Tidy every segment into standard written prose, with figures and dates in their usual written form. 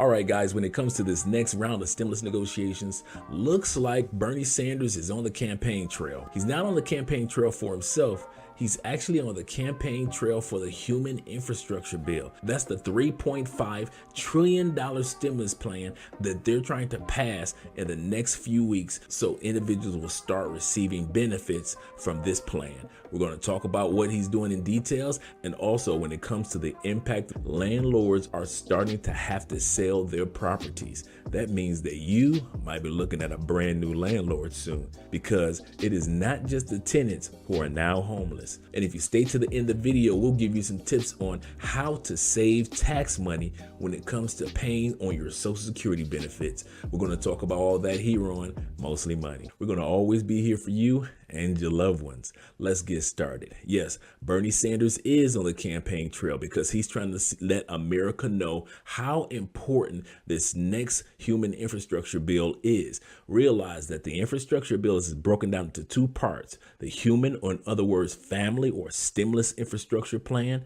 All right, guys, when it comes to this next round of stimulus negotiations, looks like Bernie Sanders is on the campaign trail. He's not on the campaign trail for himself. He's actually on the campaign trail for the human infrastructure bill. That's the $3.5 trillion stimulus plan that they're trying to pass in the next few weeks so individuals will start receiving benefits from this plan. We're going to talk about what he's doing in details, and also when it comes to the impact, landlords are starting to have to sell their properties. That means that you might be looking at a brand new landlord soon, because it is not just the tenants who are now homeless. And if you stay to the end of the video, we'll give you some tips on how to save tax money when it comes to paying on your Social Security benefits. We're going to talk about all that here on Mostly Money. We're going to always be here for you and your loved ones. Let's get started. Yes, Bernie Sanders is on the campaign trail because he's trying to let America know how important this next human infrastructure bill is. Realize that the infrastructure bill is broken down into two parts: the human, or in other words, family or stimulus infrastructure plan,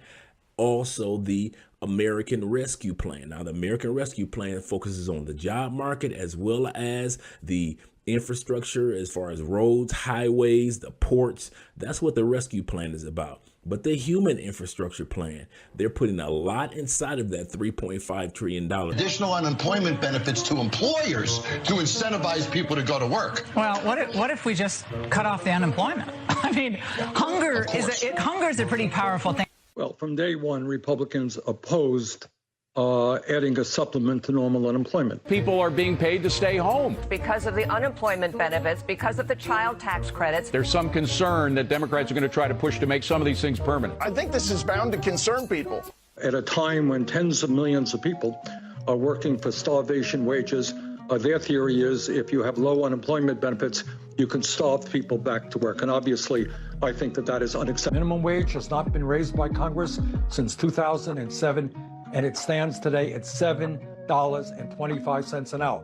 also the American Rescue Plan. Now, the American Rescue Plan focuses on the job market as well as the infrastructure as far as roads, highways, the ports. That's what the rescue plan is about. But the human infrastructure plan, they're putting a lot inside of that $3.5 trillion. Additional unemployment benefits to employers to incentivize people to go to work. Well, what if we just cut off the unemployment? I mean, hunger is a pretty powerful thing. Well, from day one, Republicans opposed adding a supplement to normal unemployment. People are being paid to stay home. Because of the unemployment benefits, because of the child tax credits. There's some concern that Democrats are going to try to push to make some of these things permanent. I think this is bound to concern people. At a time when tens of millions of people are working for starvation wages, their theory is if you have low unemployment benefits, you can starve people back to work. And obviously, I think that is unacceptable. Minimum wage has not been raised by Congress since 2007. And it stands today at $7.25 an hour.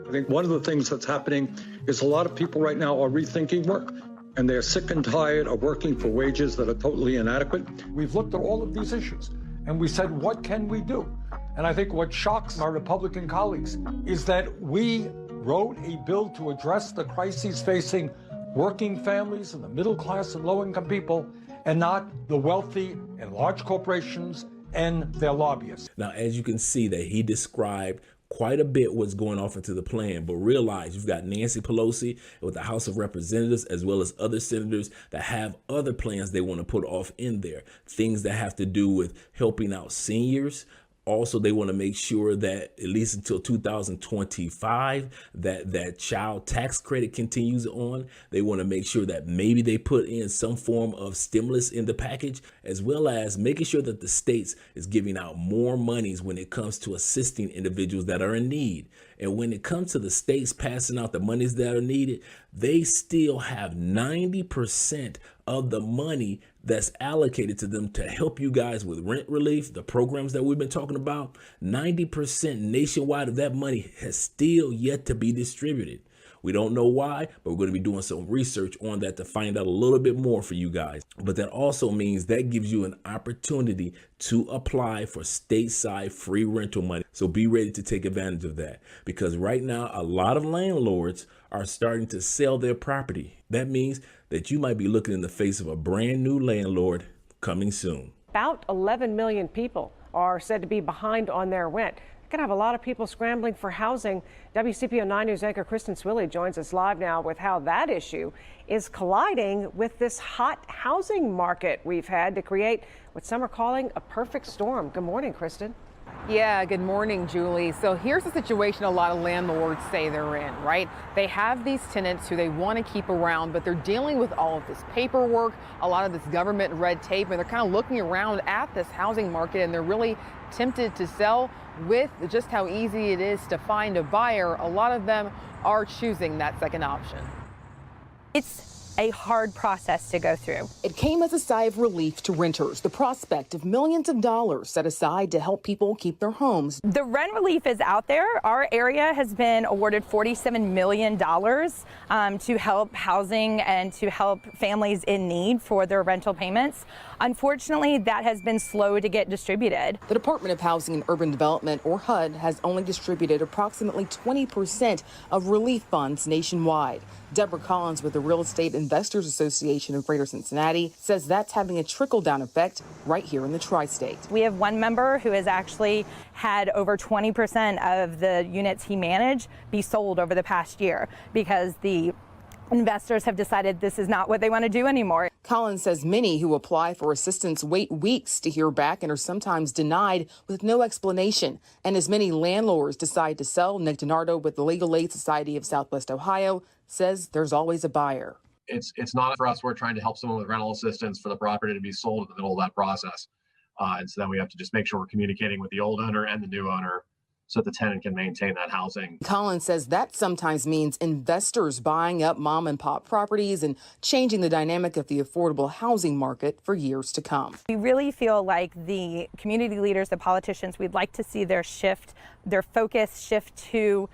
I think one of the things that's happening is a lot of people right now are rethinking work, and they're sick and tired of working for wages that are totally inadequate. We've looked at all of these issues, and we said, what can we do? And I think what shocks my Republican colleagues is that we wrote a bill to address the crises facing working families and the middle class and low-income people, and not the wealthy and large corporations and their lobbyists. Now, as you can see, that he described quite a bit what's going off into the plan, but realize you've got Nancy Pelosi with the House of Representatives as well as other senators that have other plans they want to put off in there. Things that have to do with helping out seniors. Also, they want to make sure that at least until 2025, that child tax credit continues on. They want to make sure that maybe they put in some form of stimulus in the package, as well as making sure that the states is giving out more monies when it comes to assisting individuals that are in need. And when it comes to the states passing out the monies that are needed, they still have 90% of the money that's allocated to them to help you guys with rent relief, the programs that we've been talking about. 90% nationwide of that money has still yet to be distributed. We don't know why, but we're going to be doing some research on that to find out a little bit more for you guys. But that also means that gives you an opportunity to apply for stateside free rental money. So be ready to take advantage of that, because right now a lot of landlords are starting to sell their property. That means that you might be looking in the face of a brand new landlord coming soon. About 11 million people are said to be behind on their rent. Going to have a lot of people scrambling for housing. WCPO 9 News anchor Kristen Swilley joins us live now with how that issue is colliding with this hot housing market we've had to create what some are calling a perfect storm. Good morning, Kristen. Yeah, good morning, Julie. So here's the situation a lot of landlords say they're in, right? They have these tenants who they want to keep around, but they're dealing with all of this paperwork, a lot of this government red tape, and they're kind of looking around at this housing market, and they're really tempted to sell. With just how easy it is to find a buyer, a lot of them are choosing that second option. It's a hard process to go through. It came as a sigh of relief to renters, the prospect of millions of dollars set aside to help people keep their homes. The rent relief is out there. Our area has been awarded $47 million to help housing and to help families in need for their rental payments. Unfortunately, that has been slow to get distributed. The Department of Housing and Urban Development, or HUD, has only distributed approximately 20% of relief funds nationwide. Deborah Collins with the Real Estate Investors Association of Greater Cincinnati says that's having a trickle-down effect right here in the tri-state. We have one member who has actually had over 20% of the units he managed be sold over the past year because the investors have decided this is not what they want to do anymore. Collins says many who apply for assistance wait weeks to hear back and are sometimes denied with no explanation. And as many landlords decide to sell, Nick DiNardo with the Legal Aid Society of Southwest Ohio says there's always a buyer. It's not for us. We're trying to help someone with rental assistance for the property to be sold in the middle of that process. And so then we have to just make sure we're communicating with the old owner and the new owner so that the tenant can maintain that housing. Collins says that sometimes means investors buying up mom and pop properties and changing the dynamic of the affordable housing market for years to come. We really feel like the community leaders, the politicians, we'd like to see their focus shift to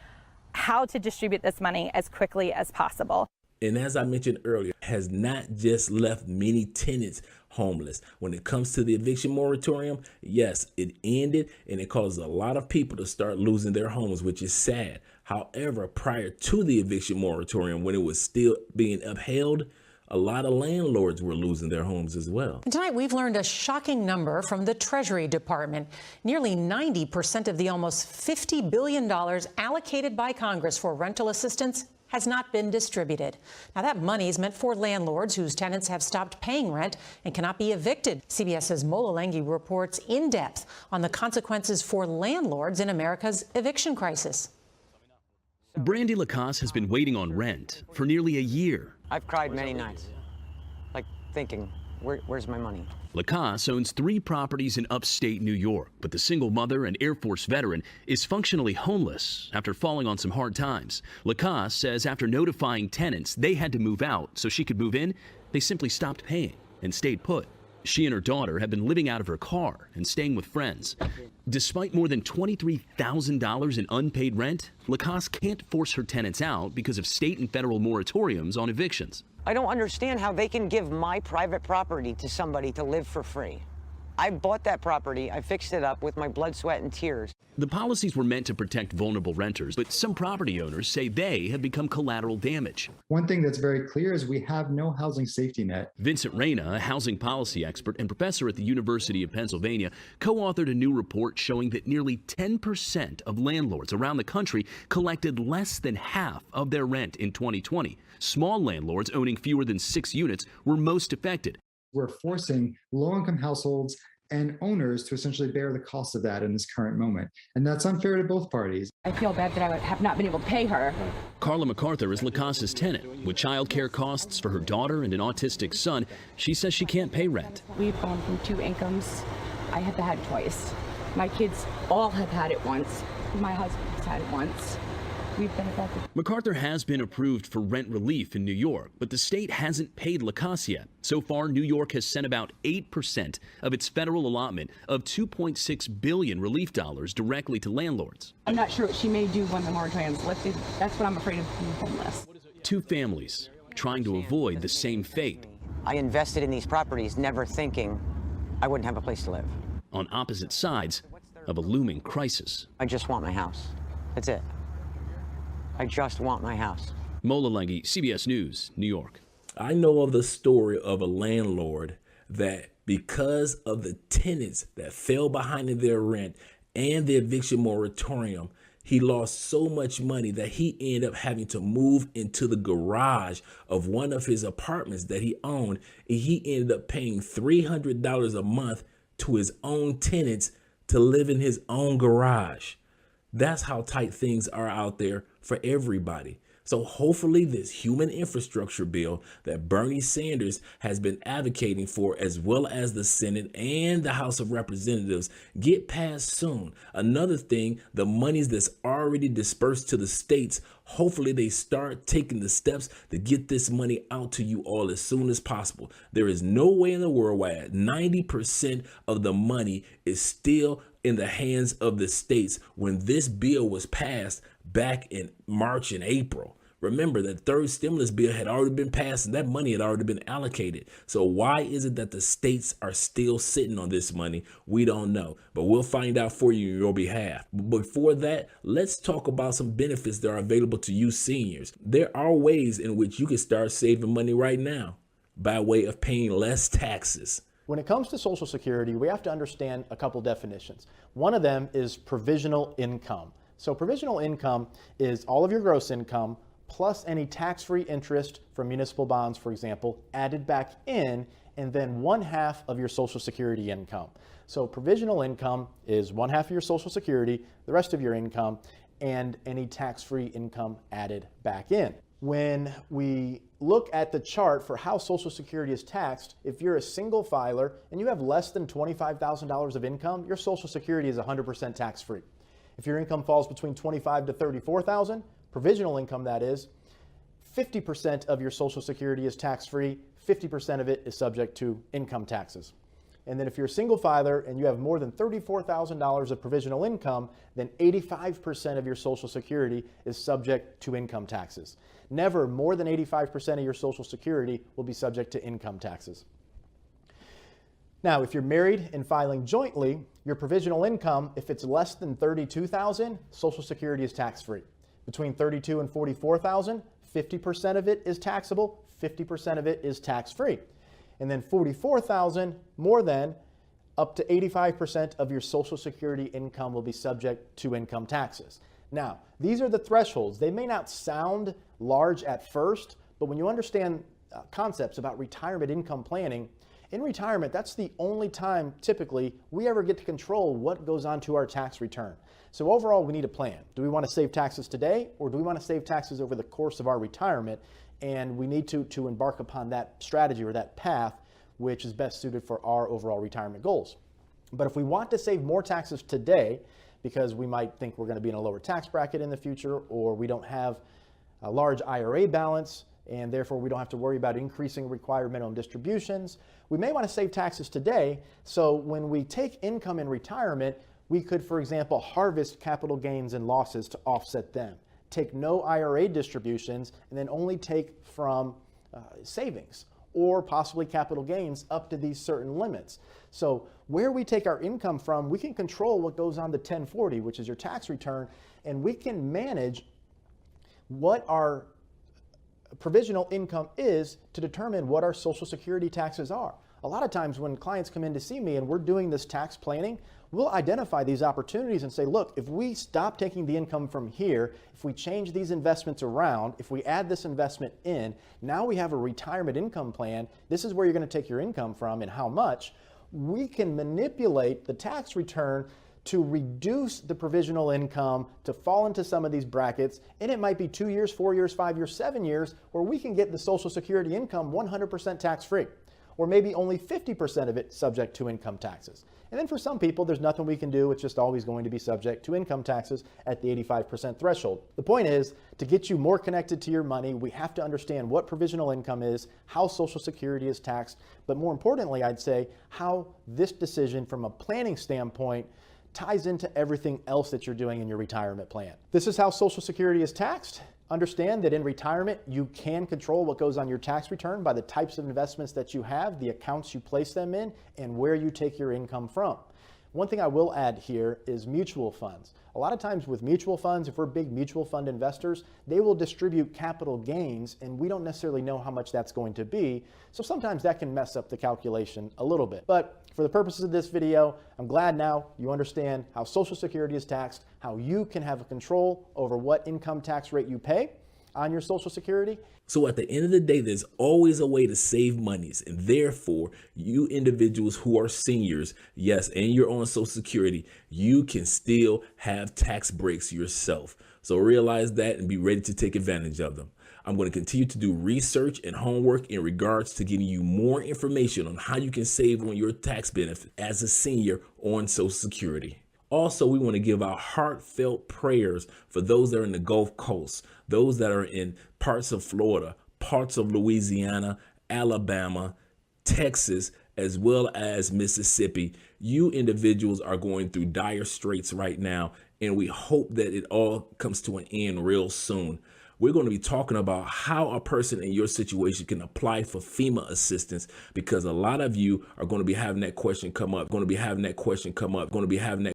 how to distribute this money as quickly as possible. And as I mentioned earlier, has not just left many tenants homeless. When it comes to the eviction moratorium, yes, it ended and it caused a lot of people to start losing their homes, which is sad. However, prior to the eviction moratorium, when it was still being upheld, a lot of landlords were losing their homes as well. And tonight, we've learned a shocking number from the Treasury Department. Nearly 90% of the almost $50 billion allocated by Congress for rental assistance has not been distributed. Now, that money is meant for landlords whose tenants have stopped paying rent and cannot be evicted. CBS's Mola Lenghi reports in depth on the consequences for landlords in America's eviction crisis. Brandy Lacasse has been waiting on rent for nearly a year. I've cried many nights, like thinking, where's my money? Lacasse owns 3 properties in upstate New York, but the single mother and Air Force veteran is functionally homeless after falling on some hard times. Lacasse says after notifying tenants they had to move out so she could move in, they simply stopped paying and stayed put. She and her daughter have been living out of her car and staying with friends. Despite more than $23,000 in unpaid rent, Lacasse can't force her tenants out because of state and federal moratoriums on evictions. I don't understand how they can give my private property to somebody to live for free. I bought that property, I fixed it up with my blood, sweat, and tears. The policies were meant to protect vulnerable renters, but some property owners say they have become collateral damage. One thing that's very clear is we have no housing safety net. Vincent Reyna, a housing policy expert and professor at the University of Pennsylvania, co-authored a new report showing that nearly 10% of landlords around the country collected less than half of their rent in 2020. Small landlords owning fewer than 6 units were most affected. We're forcing low-income households and owners to essentially bear the cost of that in this current moment. And that's unfair to both parties. I feel bad that I have not been able to pay her. Carla MacArthur is Lacasse's tenant. With child care costs for her daughter and an autistic son, she says she can't pay rent. We've gone from 2 incomes. I have had it twice. My kids all have had it once. My husband's had it once. We've been affected. MacArthur has been approved for rent relief in New York, but the state hasn't paid Lacasse yet. So far, New York has sent about 8% of its federal allotment of $2.6 billion relief dollars directly to landlords. I'm not sure what she may do when the moratorium's lifted. That's what I'm afraid of being homeless. 2 families trying to avoid the same fate. I invested in these properties never thinking I wouldn't have a place to live. On opposite sides of a looming crisis. I just want my house. That's it. I just want my house. Mola Lenghi, CBS News, New York. I know of the story of a landlord that because of the tenants that fell behind in their rent and the eviction moratorium, he lost so much money that he ended up having to move into the garage of one of his apartments that he owned. And he ended up paying $300 a month to his own tenants to live in his own garage. That's how tight things are out there for everybody. So hopefully this human infrastructure bill that Bernie Sanders has been advocating for, as well as the Senate and the House of Representatives, get passed soon. Another thing, the monies that's already dispersed to the states, hopefully they start taking the steps to get this money out to you all as soon as possible. There is no way in the world why 90% of the money is still in the hands of the states when this bill was passed back in March and April. Remember, that third stimulus bill had already been passed and that money had already been allocated. So why is it that the states are still sitting on this money? We don't know, but we'll find out for you on your behalf. But before that, let's talk about some benefits that are available to you seniors. There are ways in which you can start saving money right now by way of paying less taxes. When it comes to Social Security, we have to understand a couple definitions. One of them is provisional income. So provisional income is all of your gross income plus any tax-free interest from municipal bonds, for example, added back in, and then 1/2 of your Social Security income. So provisional income is 1/2 of your Social Security, the rest of your income, and any tax-free income added back in. When we look at the chart for how Social Security is taxed, if you're a single filer and you have less than $25,000 of income, your Social Security is 100% tax-free. If your income falls between $25,000 to $34,000, provisional income that is, 50% of your Social Security is tax-free, 50% of it is subject to income taxes. And then if you're a single filer and you have more than $34,000 of provisional income, then 85% of your Social Security is subject to income taxes. Never more than 85% of your Social Security will be subject to income taxes. Now, if you're married and filing jointly, your provisional income, if it's less than $32,000, Social Security is tax-free. Between $32,000 and $44,000, 50% of it is taxable, 50% of it is tax-free. And then $44,000, more than, up to 85% of your Social Security income will be subject to income taxes. Now, these are the thresholds. They may not sound large at first, but when you understand concepts about retirement income planning, in retirement, that's the only time typically we ever get to control what goes onto our tax return. So overall, we need a plan. Do we want to save taxes today, or do we want to save taxes over the course of our retirement? And we need to embark upon that strategy or that path which is best suited for our overall retirement goals. But if we want to save more taxes today, because we might think we're going to be in a lower tax bracket in the future, or we don't have a large IRA balance, and therefore we don't have to worry about increasing required minimum distributions, we may want to save taxes today. So when we take income in retirement, we could, for example, harvest capital gains and losses to offset them. Take no IRA distributions, and then only take from savings or possibly capital gains up to these certain limits. So where we take our income from, we can control what goes on the 1040, which is your tax return, and we can manage what our provisional income is to determine what our Social Security taxes are. A lot of times when clients come in to see me and we're doing this tax planning, we'll identify these opportunities and say, look, if we stop taking the income from here, if we change these investments around, if we add this investment in, now we have a retirement income plan. This is where you're going to take your income from and how much. We can manipulate the tax return to reduce the provisional income to fall into some of these brackets. And it might be 2 years, 4 years, 5 years, 7 years, where we can get the Social Security income 100% tax-free, or maybe only 50% of it subject to income taxes. And then for some people, there's nothing we can do. It's just always going to be subject to income taxes at the 85% threshold. The point is, to get you more connected to your money, we have to understand what provisional income is, how Social Security is taxed, but more importantly, I'd say, how this decision from a planning standpoint ties into everything else that you're doing in your retirement plan. This is how Social Security is taxed. Understand that in retirement, you can control what goes on your tax return by the types of investments that you have, the accounts you place them in, and where you take your income from. One thing I will add here is mutual funds. A lot of times with mutual funds, if we're big mutual fund investors, they will distribute capital gains, and we don't necessarily know how much that's going to be. So sometimes that can mess up the calculation a little bit. But for the purposes of this video, I'm glad now you understand how Social Security is taxed, how you can have a control over what income tax rate you pay on your Social Security. So at the end of the day, there's always a way to save monies. And therefore, you individuals who are seniors, yes, and you're on Social Security, you can still have tax breaks yourself. So realize that and be ready to take advantage of them. I'm going to continue to do research and homework in regards to getting you more information on how you can save on your tax benefit as a senior on Social Security. Also, we want to give our heartfelt prayers for those that are in the Gulf Coast, those that are in parts of Florida, parts of Louisiana, Alabama, Texas, as well as Mississippi. You individuals are going through dire straits right now, and we hope that it all comes to an end real soon. we're going to be talking about how a person in your situation can apply for FEMA assistance, because a lot of you are going to be having that question come up, going to be having that question come up, going to be having that